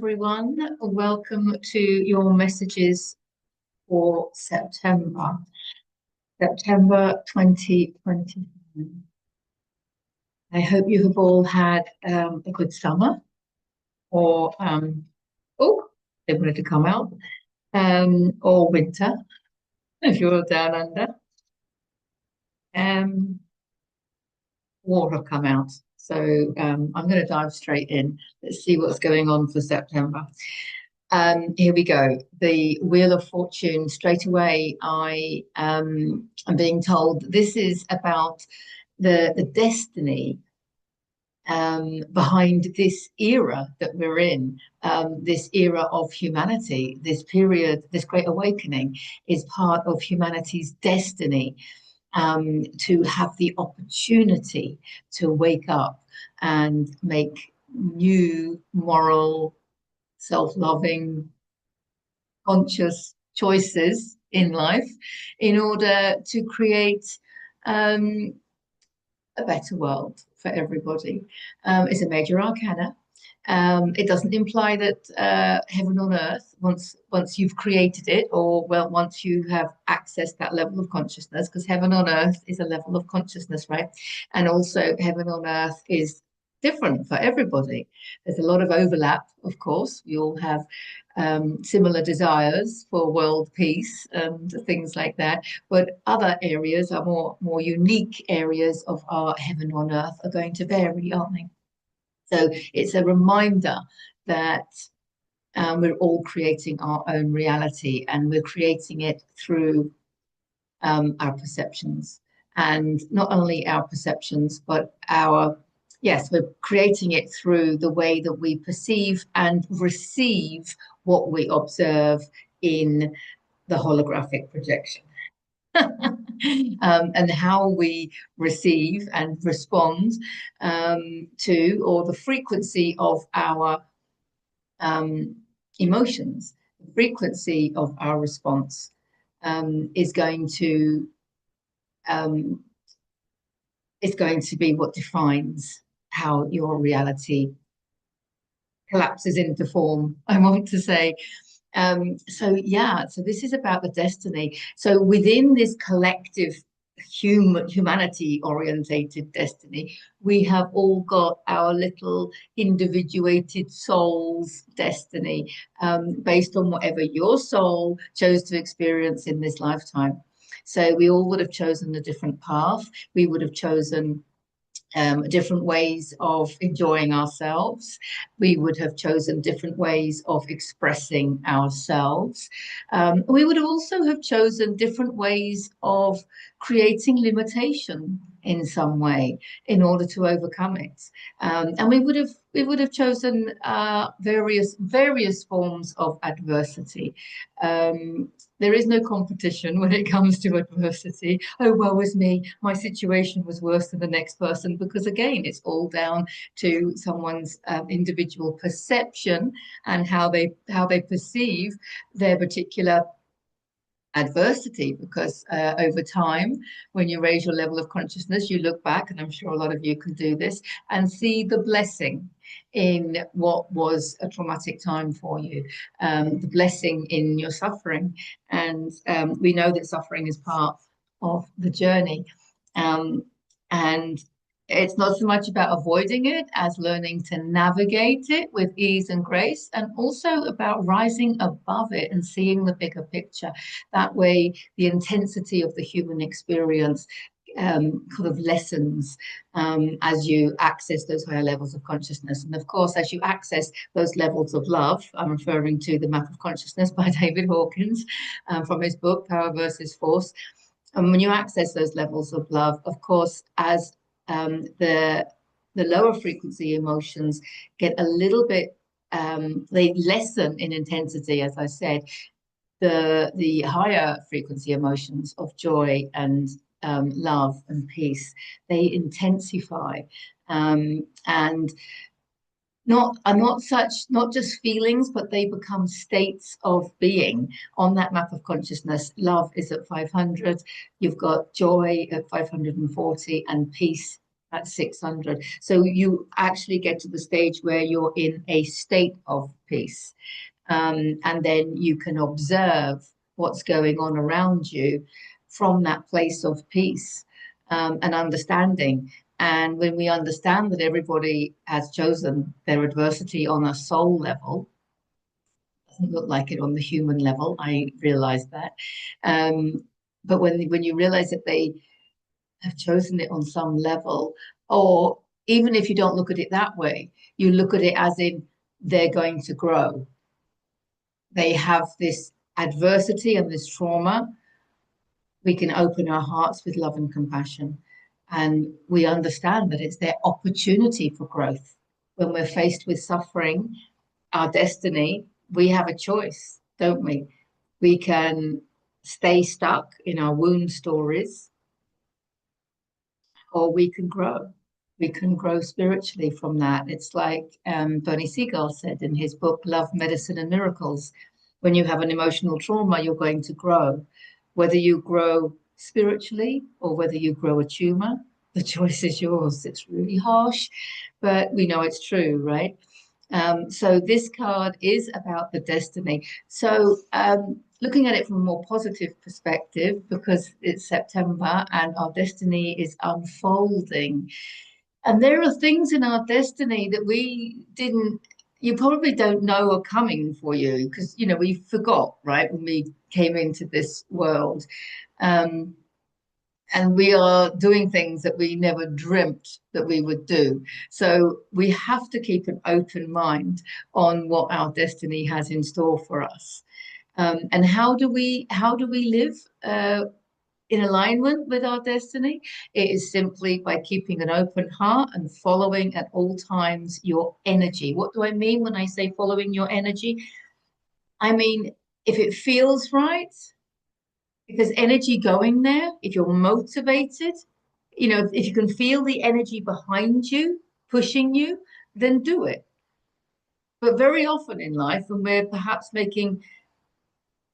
everyone. Welcome to your messages for September 2020. I hope you have all had a good summer, or oh, they wanted to come out, or winter if you're down under. War have come out. So I'm going to dive straight in. Let's see what's going on for September. Here we go. The Wheel of Fortune. Straight away, I am being told this is about the destiny behind this era that we're in, this era of humanity, this period, this great awakening is part of humanity's destiny, to have the opportunity to wake up and make new moral, self-loving, conscious choices in life in order to create a better world for everybody. It's a major arcana. It doesn't imply that heaven on earth, once you've created it, or once you have accessed that level of consciousness, because heaven on earth is a level of consciousness, right? And also heaven on earth is different for everybody. There's a lot of overlap, of course. We all have similar desires for world peace and things like that. But other areas are more unique areas of our heaven on earth are going to vary, aren't they? So it's a reminder that we're all creating our own reality, and we're creating it through our perceptions. And not only our perceptions, but we're creating it through the way that we perceive and receive what we observe in the holographic projection. And how we receive and respond to, or the frequency of our emotions, the frequency of our response is going to be what defines how your reality collapses into form, I want to say. So this is about the destiny. So within this collective humanity orientated destiny, we have all got our little individuated soul's destiny, based on whatever your soul chose to experience in this lifetime. So we all would have chosen a different path. We would have chosen different ways of enjoying ourselves. We would have chosen different ways of expressing ourselves. We would also have chosen different ways of creating limitation in some way in order to overcome it. And we would have chosen various forms of adversity. There is no competition when it comes to adversity. Oh, woe is me, my situation was worse than the next person, because again, it's all down to someone's individual perception and how they perceive their particular adversity. Because over time, when you raise your level of consciousness, you look back, and I'm sure a lot of you can do this, and see the blessing in what was a traumatic time for you, the blessing in your suffering. And we know that suffering is part of the journey. And it's not so much about avoiding it as learning to navigate it with ease and grace, and also about rising above it and seeing the bigger picture. That way, the intensity of the human experience kind of lessens as you access those higher levels of consciousness. And of course, as you access those levels of love, I'm referring to The Map of Consciousness by David Hawkins, from his book, Power versus Force. And when you access those levels of love, of course, as the lower frequency emotions get a little bit, they lessen in intensity, as I said. The higher frequency emotions of joy and love and peace, they intensify, and not just feelings, but they become states of being on that map of consciousness. Love is at 500, you've got joy at 540, and peace at 600. So you actually get to the stage where you're in a state of peace. And then you can observe what's going on around you from that place of peace, and understanding. And when we understand that everybody has chosen their adversity on a soul level, doesn't look like it on the human level, I realize that. Um, but when you realize that they have chosen it on some level, or even if you don't look at it that way, you look at it as in they're going to grow. They have this adversity and this trauma. We can open our hearts with love and compassion. And we understand that it's their opportunity for growth. When we're faced with suffering, our destiny, we have a choice, don't we? We can stay stuck in our wound stories, or we can grow. We can grow spiritually from that. It's like Bernie Siegel said in his book, Love, Medicine, and Miracles. When you have an emotional trauma, you're going to grow. Whether you grow spiritually or whether you grow a tumor, the choice is yours. It's really harsh, but we know it's true, right? So this card is about the destiny. So looking at it from a more positive perspective, because it's September and our destiny is unfolding. And there are things in our destiny that you probably don't know are coming for you because, we forgot, right, when we came into this world. Um, and we are doing things that we never dreamt that we would do. So we have to keep an open mind on what our destiny has in store for us. And how do we live in alignment with our destiny? It is simply by keeping an open heart and following at all times your energy. What do I mean when I say following your energy? I mean, if it feels right, if there's energy going there, if you're motivated, if you can feel the energy behind you, pushing you, then do it. But very often in life, when we're perhaps making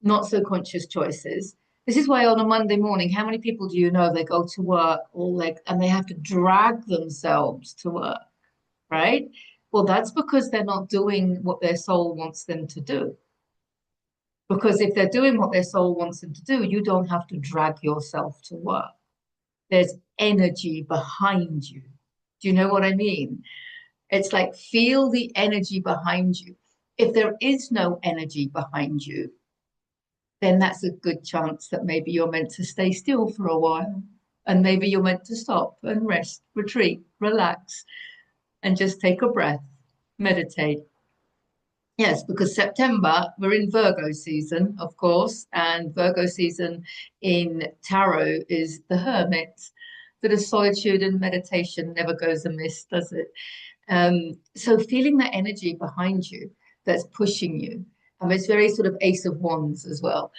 not so conscious choices, this is why on a Monday morning, how many people do you know they go to work and they have to drag themselves to work, right? Well, that's because they're not doing what their soul wants them to do. Because if they're doing what their soul wants them to do, you don't have to drag yourself to work. There's energy behind you. Do you know what I mean? It's like feel the energy behind you. If there is no energy behind you, then that's a good chance that maybe you're meant to stay still for a while. And maybe you're meant to stop and rest, retreat, relax, and just take a breath, meditate. Yes, because September, we're in Virgo season, of course, and Virgo season in tarot is the hermit. Bit of solitude and meditation never goes amiss, does it? So feeling that energy behind you that's pushing you. It's very sort of Ace of Wands as well,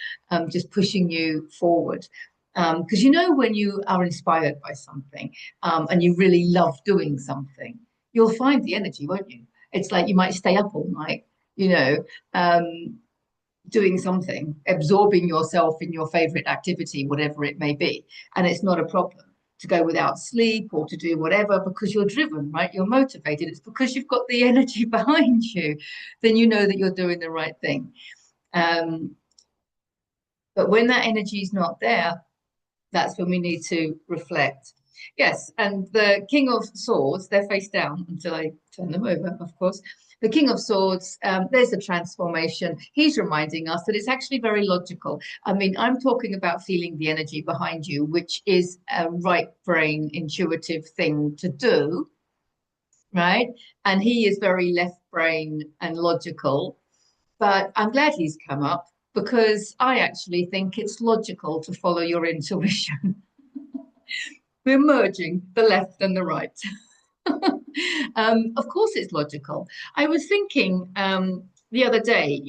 just pushing you forward. Because when you are inspired by something and you really love doing something, you'll find the energy, won't you? It's like you might stay up all night, you know, um, doing something, absorbing yourself in your favorite activity, whatever it may be. And it's not a problem to go without sleep or to do whatever because you're driven, right? You're motivated. It's because you've got the energy behind you, then you know that you're doing the right thing. Um, but when that energy is not there, that's when we need to reflect. Yes, and the King of Swords, they're face down until I turn them over, of course. The King of Swords, there's a transformation. He's reminding us that it's actually very logical. I mean, I'm talking about feeling the energy behind you, which is a right brain intuitive thing to do, right? And he is very left brain and logical. But I'm glad he's come up because I actually think it's logical to follow your intuition. We're merging the left and the right. Of course, it's logical. I was thinking the other day,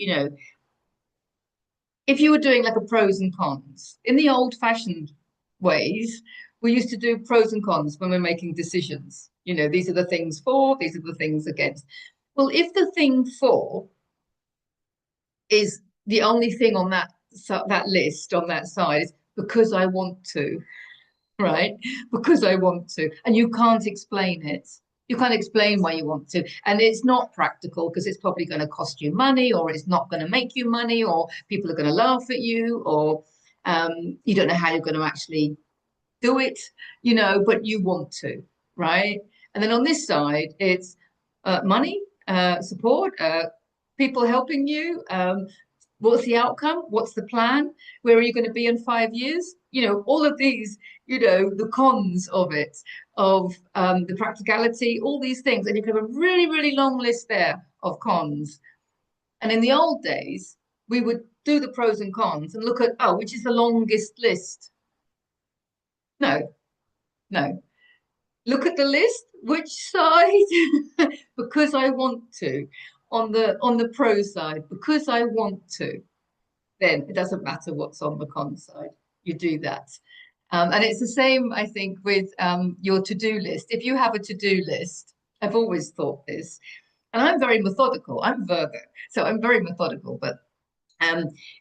if you were doing like a pros and cons in the old-fashioned ways, we used to do pros and cons when we're making decisions. These are the things for, these are the things against. Well, if the thing for is the only thing on that list on that side is because I want to, right? Because I want to. And you can't explain it. You can't explain why you want to. And it's not practical because it's probably going to cost you money, or it's not going to make you money, or people are going to laugh at you, or you don't know how you're going to actually do it, but you want to, right? And then on this side, it's money, support, people helping you. What's the outcome? What's the plan? Where are you going to be in 5 years? All of these, the cons of it, of the practicality, all these things. And you can have a really, really long list there of cons. And in the old days, we would do the pros and cons and look at, oh, which is the longest list? No, no. Look at the list, which side? Because I want to. On the pro side, because I want to, then it doesn't matter what's on the con side. You do that. And it's the same, I think, with your to-do list. If you have a to-do list, I've always thought this, and I'm very methodical. I'm Virgo, so I'm very methodical. But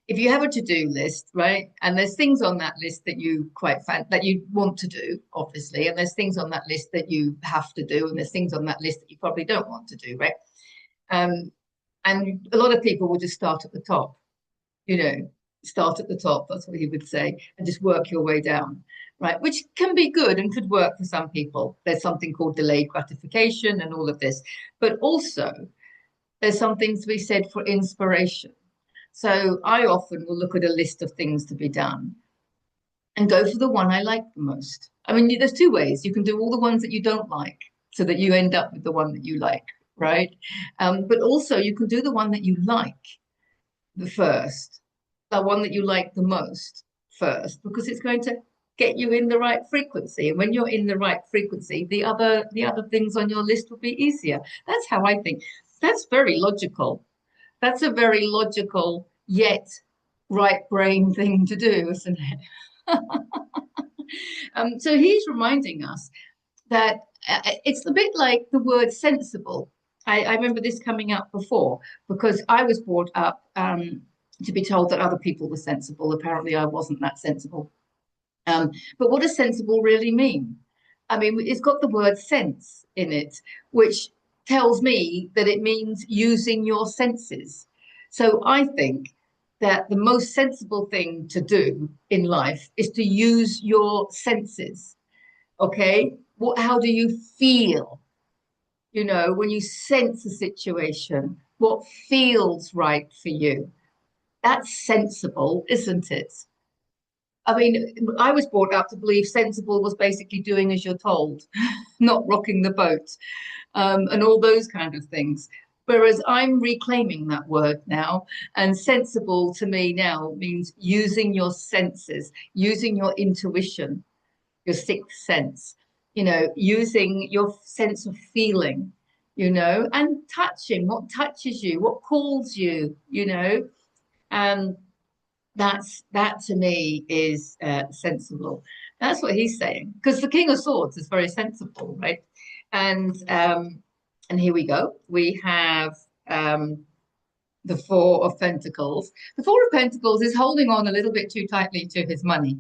if you have a to-do list, right, and there's things on that list that you that you want to do, obviously, and there's things on that list that you have to do, and there's things on that list that you probably don't want to do, right? And a lot of people will just start at the top, start at the top. That's what he would say, and just work your way down, right? Which can be good and could work for some people. There's something called delayed gratification and all of this, but also there's something to be said for inspiration. So I often will look at a list of things to be done and go for the one I like the most. I mean, there's two ways. You can do all the ones that you don't like so that you end up with the one that you like, right? But also you can do the one that you like the first, the one that you like the most first, because it's going to get you in the right frequency. And when you're in the right frequency, the other things on your list will be easier. That's how I think. That's very logical. That's a very logical yet right brain thing to do, isn't it? So he's reminding us that it's a bit like the word sensible. I remember this coming up before because I was brought up to be told that other people were sensible. Apparently, I wasn't that sensible. But what does sensible really mean? I mean, it's got the word sense in it, which tells me that it means using your senses. So I think that the most sensible thing to do in life is to use your senses. Okay? How do you feel? When you sense a situation, what feels right for you? That's sensible, isn't it? I mean, I was brought up to believe sensible was basically doing as you're told, not rocking the boat, and all those kind of things. Whereas I'm reclaiming that word now, and sensible to me now means using your senses, using your intuition, your sixth sense, using your sense of feeling, and touching what touches you, what calls you, and that to me is sensible. That's what he's saying, because the King of Swords is very sensible, right? And here we go. We have the Four of Pentacles. The Four of Pentacles is holding on a little bit too tightly to his money.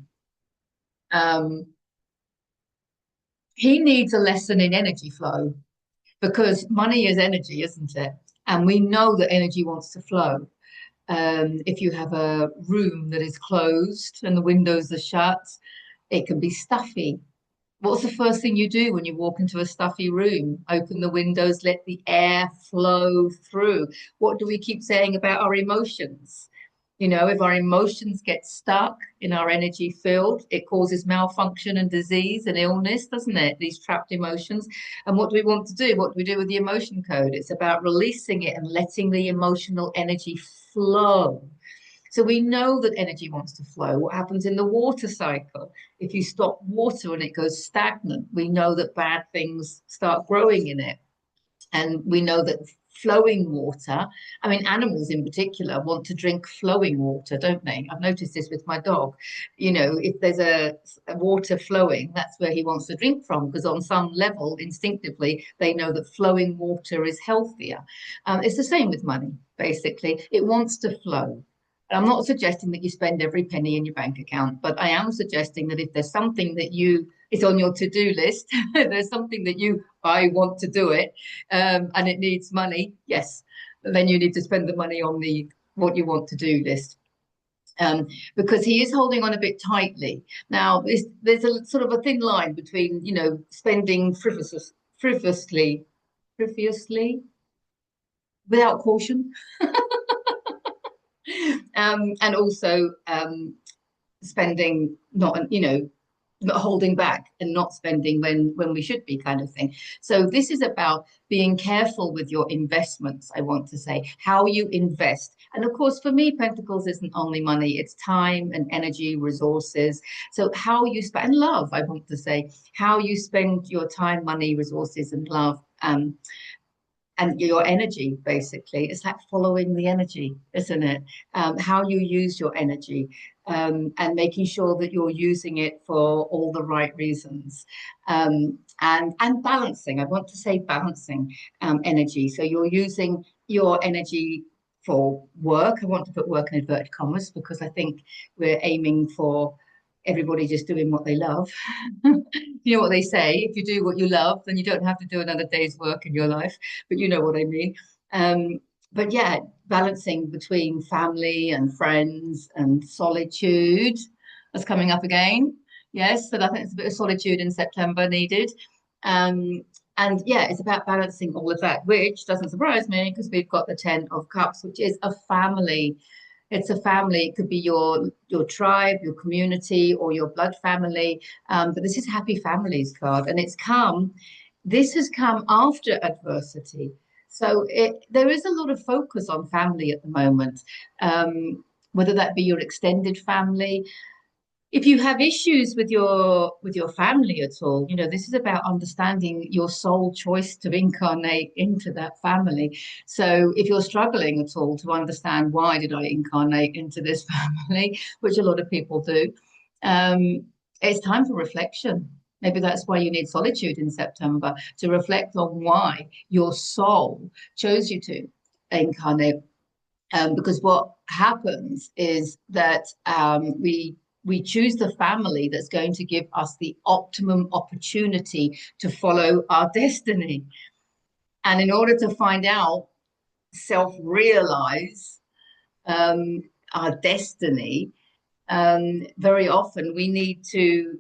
He needs a lesson in energy flow because money is energy, isn't it? And we know that energy wants to flow. If you have a room that is closed and the windows are shut, it can be stuffy. What's the first thing you do when you walk into a stuffy room? Open the windows, let the air flow through. What do we keep saying about our emotions? If our emotions get stuck in our energy field, it causes malfunction and disease and illness, doesn't it? These trapped emotions. And what do we want to do? What do we do with the emotion code? It's about releasing it and letting the emotional energy flow. So we know that energy wants to flow. What happens in the water cycle? If you stop water and it goes stagnant, we know that bad things start growing in it. And we know that flowing water, I mean, animals in particular want to drink flowing water, don't they? I've noticed this with my dog. If there's a water flowing, that's where he wants to drink from, because on some level, instinctively, they know that flowing water is healthier. It's the same with money, basically. It wants to flow. I'm not suggesting that you spend every penny in your bank account, but I am suggesting that if there's something that you is on your to-do list, there's something that I want to do it, and it needs money, yes, then you need to spend the money on the what you want to do list. Because he is holding on a bit tightly. Now, there's a sort of a thin line between, spending frivolously, without caution, and also spending not holding back and not spending when we should be, kind of thing. So this is about being careful with your investments, I want to say, how you invest. And of course, for me, Pentacles isn't only money, it's time and energy, resources. So how you spend, and love, I want to say, how you spend your time, money, resources, and love. And your energy, basically, it's like following the energy, isn't it? How you use your energy, and making sure that you're using it for all the right reasons, and balancing. I want to say balancing energy. So you're using your energy for work. I want to put work in inverted commas because I think we're aiming for everybody just doing what they love. You know what they say, if you do what you love, then you don't have to do another day's work in your life, but you know what I mean. But yeah, balancing between family and friends and solitude. That's coming up again. Yes, so I think it's a bit of solitude in September needed. um and yeah, it's about balancing all of that, which doesn't surprise me because we've got the 10 of Cups, which is a family. It's a family. It could be your tribe, your community, or your blood family. But this is Happy Families card, and this has come after adversity. So there is a lot of focus on family at the moment, whether that be your extended family. If you have issues with your family at all, this is about understanding your soul choice to incarnate into that family. So if you're struggling at all to understand, why did I incarnate into this family, which a lot of people do, it's time for reflection. Maybe that's why you need solitude in September, to reflect on why your soul chose you to incarnate. Because what happens is that we choose the family that's going to give us the optimum opportunity to follow our destiny. And in order to find out, self-realize our destiny, very often we need to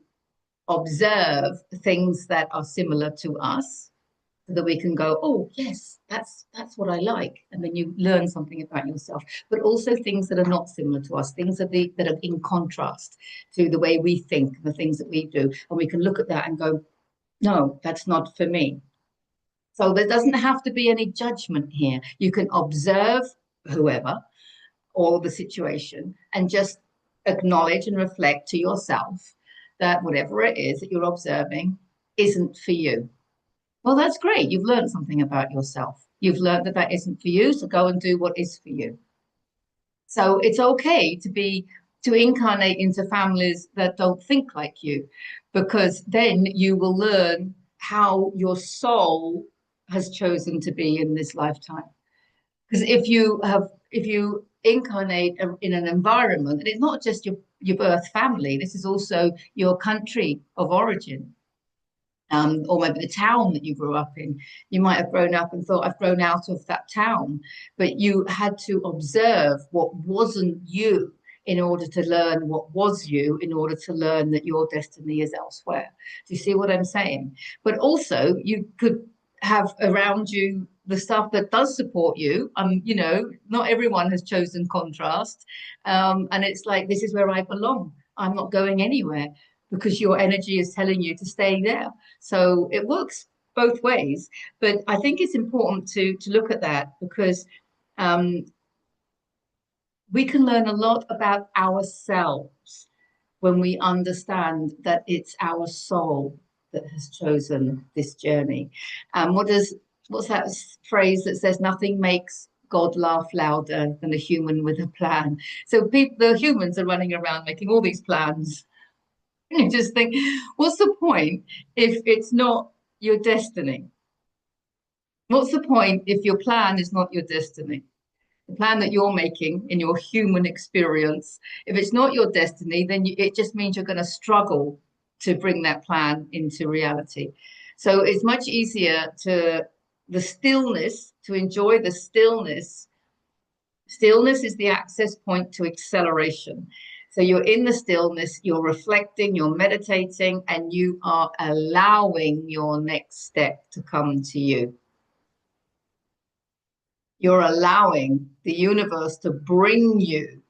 observe things that are similar to us, so that we can go, oh yes, that's what I like, and then you learn something about yourself. But also things that are not similar to us, things that are in contrast to the way we think, the things that we do, and we can look at that and go, no, that's not for me. So there doesn't have to be any judgment here. You can observe whoever or the situation and just acknowledge and reflect to yourself that whatever it is that you're observing isn't for you. Well, that's great. You've learned something about yourself. You've learned that that isn't for you, so go and do what is for you. So it's okay to incarnate into families that don't think like you, because then you will learn how your soul has chosen to be in this lifetime. Because if you incarnate in an environment, and it's not just your birth family, this is also your country of origin, or maybe the town that you grew up in. You might have grown up and thought, I've grown out of that town, but you had to observe what wasn't you in order to learn what was you, in order to learn that your destiny is elsewhere. Do you see what I'm saying? But also, you could have around you the stuff that does support you. Not everyone has chosen contrast. And it's like, this is where I belong. I'm not going anywhere, because your energy is telling you to stay there. So it works both ways. But I think it's important to look at that, because we can learn a lot about ourselves when we understand that it's our soul that has chosen this journey. What's that phrase that says nothing makes God laugh louder than a human with a plan? So the humans are running around making all these plans. You just think, what's the point if it's not your destiny? What's the point if your plan is not your destiny? the plan that you're making in your human experience. If it's not your destiny, then it just means you're going to struggle to bring that plan into reality. So it's much easier the stillness, to enjoy the stillness. Stillness is the access point to acceleration. So you're in the stillness, you're reflecting, you're meditating, and you are allowing your next step to come to you. You're allowing the universe to bring you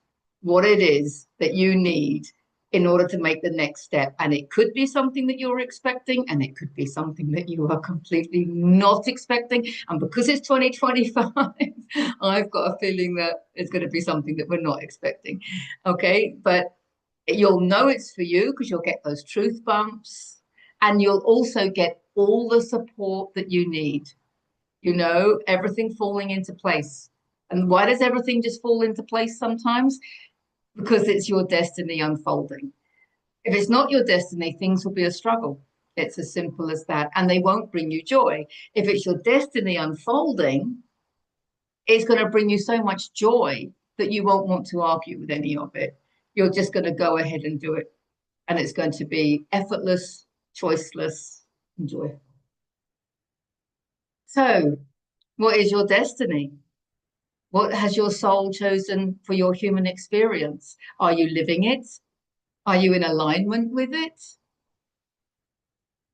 what it is that you need in order to make the next step. And it could be something that you're expecting, and it could be something that you are completely not expecting. And because it's 2025, I've got a feeling that it's going to be something that we're not expecting. Okay. But you'll know it's for you because you'll get those truth bumps, and you'll also get all the support that you need. You know, everything falling into place. And why does everything just fall into place sometimes? Because it's your destiny unfolding. If it's not your destiny, things will be a struggle. It's as simple as that. And they won't bring you joy. If it's your destiny unfolding, it's going to bring you so much joy that you won't want to argue with any of it. You're just going to go ahead and do it. And it's going to be effortless, choiceless, and joyful. So, what is your destiny? What has your soul chosen for your human experience? Are you living it? Are you in alignment with it?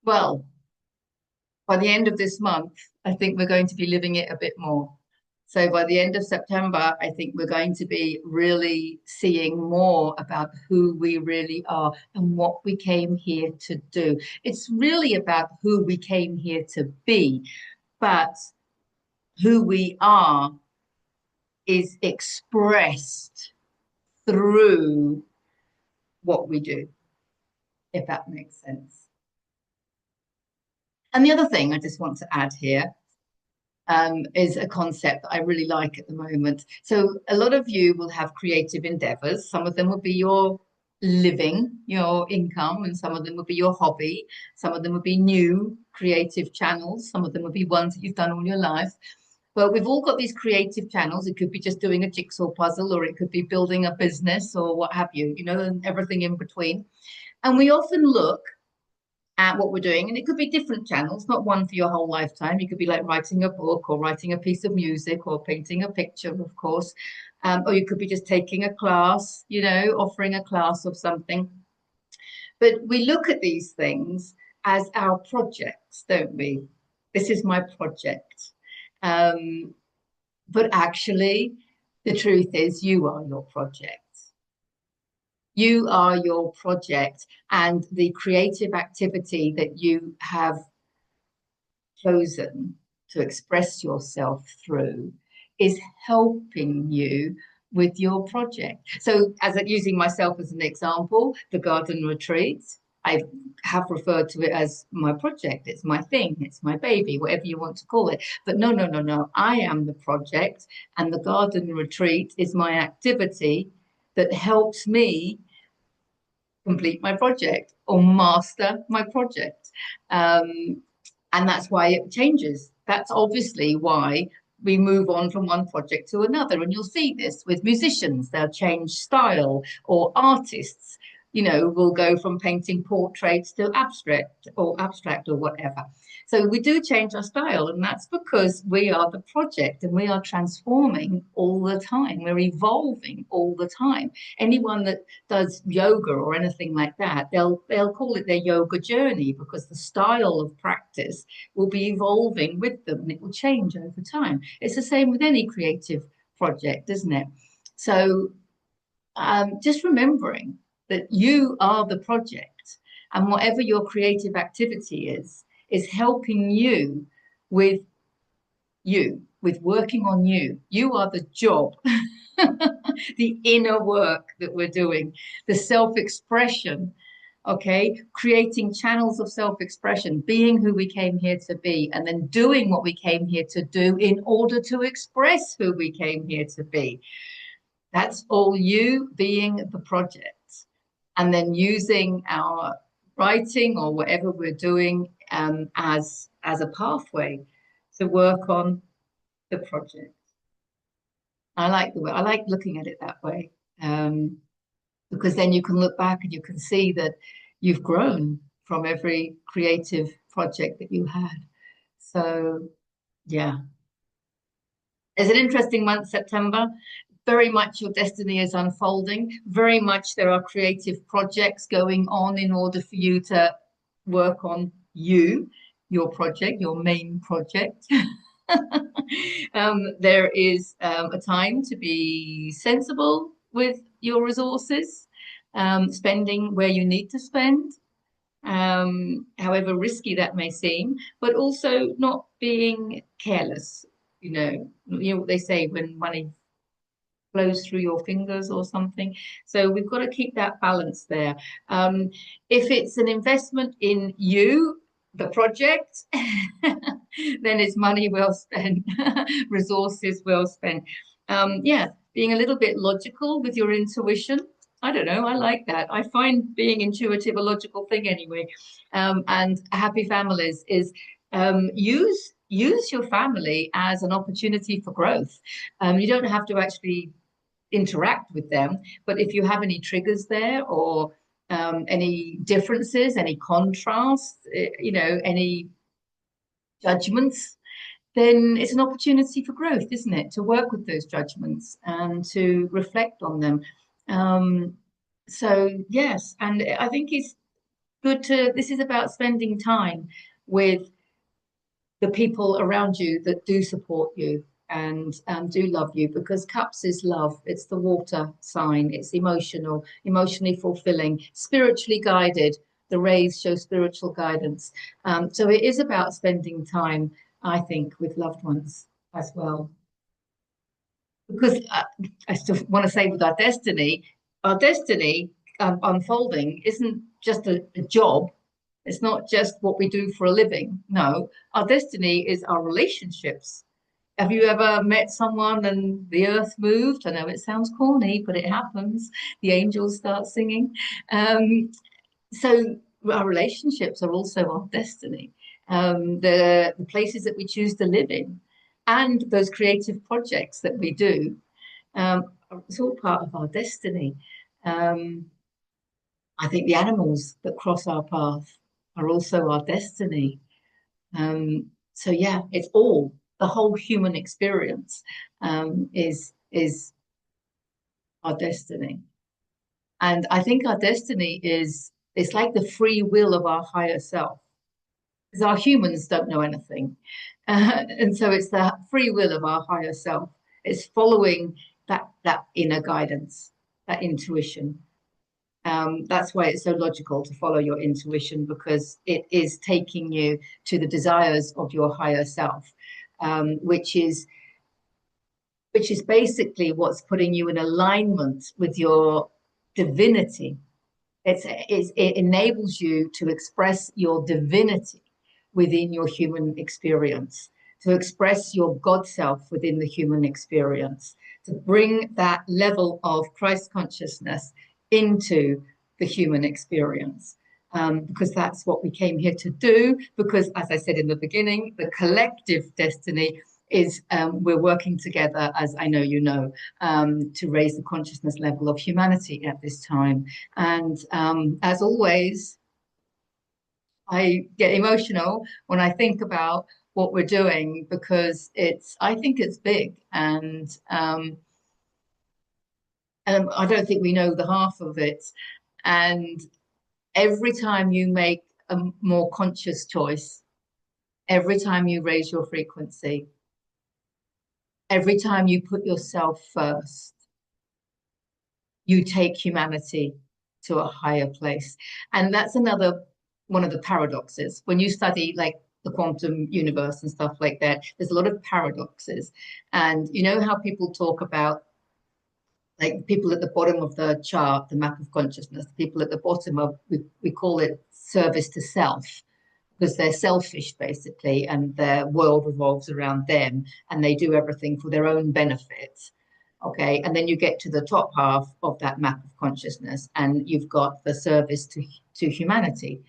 Well, by the end of this month, I think we're going to be living it a bit more. So by the end of September, I think we're going to be really seeing more about who we really are and what we came here to do. It's really about who we came here to be, but who we are is expressed through what we do, if that makes sense. And the other thing I just want to add here is a concept that I really like at the moment. So a lot of you will have creative endeavors. Some of them will be your living, your income, and some of them will be your hobby. Some of them will be new creative channels. Some of them will be ones that you've done all your life. But we've all got these creative channels. It could be just doing a jigsaw puzzle, or it could be building a business, or what have you, and everything in between. And we often look at what we're doing, and it could be different channels, not one for your whole lifetime. You could be like writing a book, or writing a piece of music, or painting a picture, of course. Or you could be just taking a class, offering a class of something. But we look at these things as our projects, don't we? This is my project. But actually, the truth is you are your project. You are your project, and the creative activity that you have chosen to express yourself through is helping you with your project. So, using myself as an example, the garden retreat, I have referred to it as my project. It's my thing. It's my baby, whatever you want to call it. But no, no, no, no. I am the project, and the garden retreat is my activity that helps me complete my project or master my project. And that's why it changes. That's obviously why we move on from one project to another. And you'll see this with musicians. They'll change style, or artists, will go from painting portraits to abstract or whatever. So we do change our style, and that's because we are the project, and we are transforming all the time. We're evolving all the time. Anyone that does yoga or anything like that, they'll call it their yoga journey, because the style of practice will be evolving with them, and it will change over time. It's the same with any creative project, isn't it? So just remembering that you are the project, and whatever your creative activity is helping you with working on you. You are the job, the inner work that we're doing, the self-expression, okay? Creating channels of self-expression, being who we came here to be, and then doing what we came here to do in order to express who we came here to be. That's all you being the project. And then using our writing or whatever we're doing as a pathway to work on the project. I like looking at it that way. Um, because then you can look back and you can see that you've grown from every creative project that you had. So, yeah, it's an interesting month, September. Very much your destiny is unfolding. Very much there are creative projects going on in order for you to work on your project, your main project. There is a time to be sensible with your resources, spending where you need to spend, however risky that may seem, but also not being careless. You know what they say when money flows through your fingers or something. So we've got to keep that balance there. If it's an investment in you, the project, then it's money well spent, resources well spent. Yeah, being a little bit logical with your intuition. I don't know. I like that. I find being intuitive a logical thing anyway. And happy families is use your family as an opportunity for growth. You don't have to actually interact with them. But if you have any triggers there or any differences, any contrasts, any judgments, then it's an opportunity for growth, isn't it? To work with those judgments and to reflect on them. Um, so, yes, and I think it's this is about spending time with the people around you that do support you and do love you, because cups is love. It's the water sign. It's emotional, emotionally fulfilling, spiritually guided. The rays show spiritual guidance. So it is about spending time, I think, with loved ones as well. Because I still want to say with our destiny unfolding isn't just a job. It's not just what we do for a living. No, our destiny is our relationships. Have you ever met someone and the earth moved? I know it sounds corny, but it happens. The angels start singing. So our relationships are also our destiny. The places that we choose to live in and those creative projects that we do, it's all part of our destiny. Um, I think the animals that cross our path are also our destiny. So yeah, it's all the whole human experience is our destiny. And I think our destiny is it's like the free will of our higher self. Because our humans don't know anything. And so it's the free will of our higher self. It's following that inner guidance, that intuition. That's why it's so logical to follow your intuition, because it is taking you to the desires of your higher self, which is basically what's putting you in alignment with your divinity. It enables you to express your divinity within your human experience, to express your God self within the human experience, to bring that level of Christ consciousness into the human experience. Because that's what we came here to do. Because, as I said in the beginning, the collective destiny is we're working together, as I know you know, to raise the consciousness level of humanity at this time. And as always, I get emotional when I think about what we're doing, because I think it's big, and I don't think we know the half of it. And every time you make a more conscious choice, every time you raise your frequency, every time you put yourself first, you take humanity to a higher place. And that's another one of the paradoxes. When you study like the quantum universe and stuff like that, there's a lot of paradoxes. And you know how people talk about like people at the bottom of the chart, the map of consciousness, people at the bottom of, we call it service to self, because they're selfish basically, and their world revolves around them, and they do everything for their own benefit. Okay, and then you get to the top half of that map of consciousness, and you've got the service to humanity,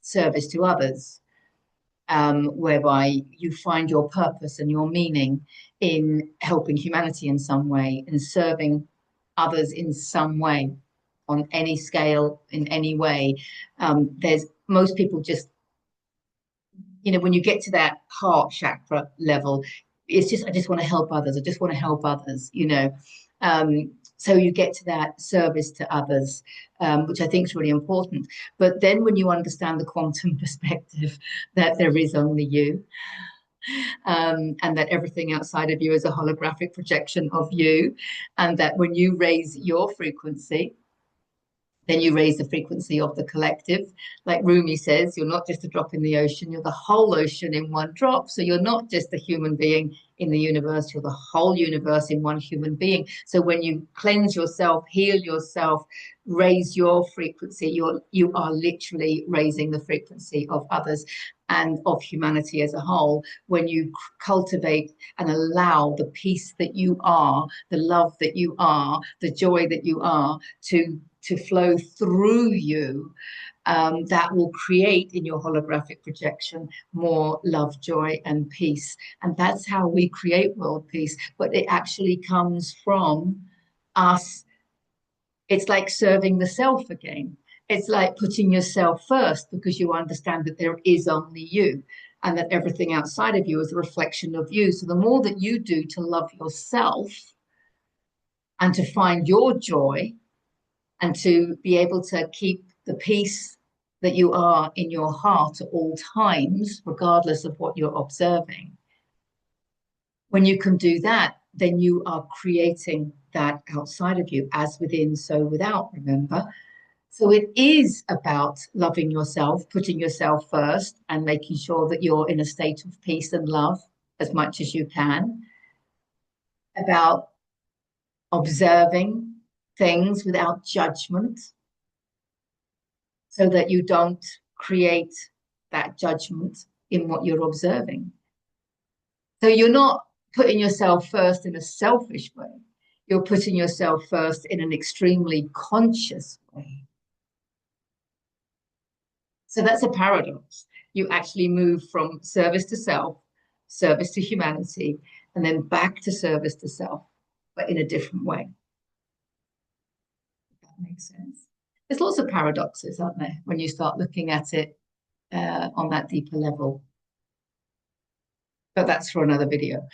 service to others, whereby you find your purpose and your meaning in helping humanity in some way, in serving others in some way, on any scale, in any way. There's most people just, when you get to that heart chakra level, it's just, I just want to help others. I just want to help others. So you get to that service to others, which I think is really important. But then when you understand the quantum perspective, that there is only you, and that everything outside of you is a holographic projection of you, and that when you raise your frequency, then you raise the frequency of the collective. Like Rumi says, you're not just a drop in the ocean, you're the whole ocean in one drop. So you're not just a human being in the universe, you're the whole universe in one human being. So when you cleanse yourself, heal yourself, raise your frequency, you are literally raising the frequency of others and of humanity as a whole. When you cultivate and allow the peace that you are, the love that you are, the joy that you are to flow through you, that will create in your holographic projection more love, joy, and peace. And that's how we create world peace. But it actually comes from us. It's like serving the self again. It's like putting yourself first, because you understand that there is only you and that everything outside of you is a reflection of you. So the more that you do to love yourself and to find your joy, and to be able to keep the peace that you are in your heart at all times, regardless of what you're observing. When you can do that, then you are creating that outside of you, as within, so without, remember? So it is about loving yourself, putting yourself first, and making sure that you're in a state of peace and love as much as you can. About observing things without judgment, so that you don't create that judgment in what you're observing. So you're not putting yourself first in a selfish way. You're putting yourself first in an extremely conscious way. So that's a paradox. You actually move from service to self, service to humanity, and then back to service to self, but in a different way. If that makes sense. There's lots of paradoxes, aren't there, when you start looking at it on that deeper level. But that's for another video.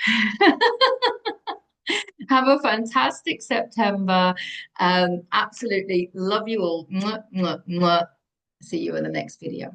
Have a fantastic September. Absolutely love you all. Mwah, mwah, mwah. See you in the next video.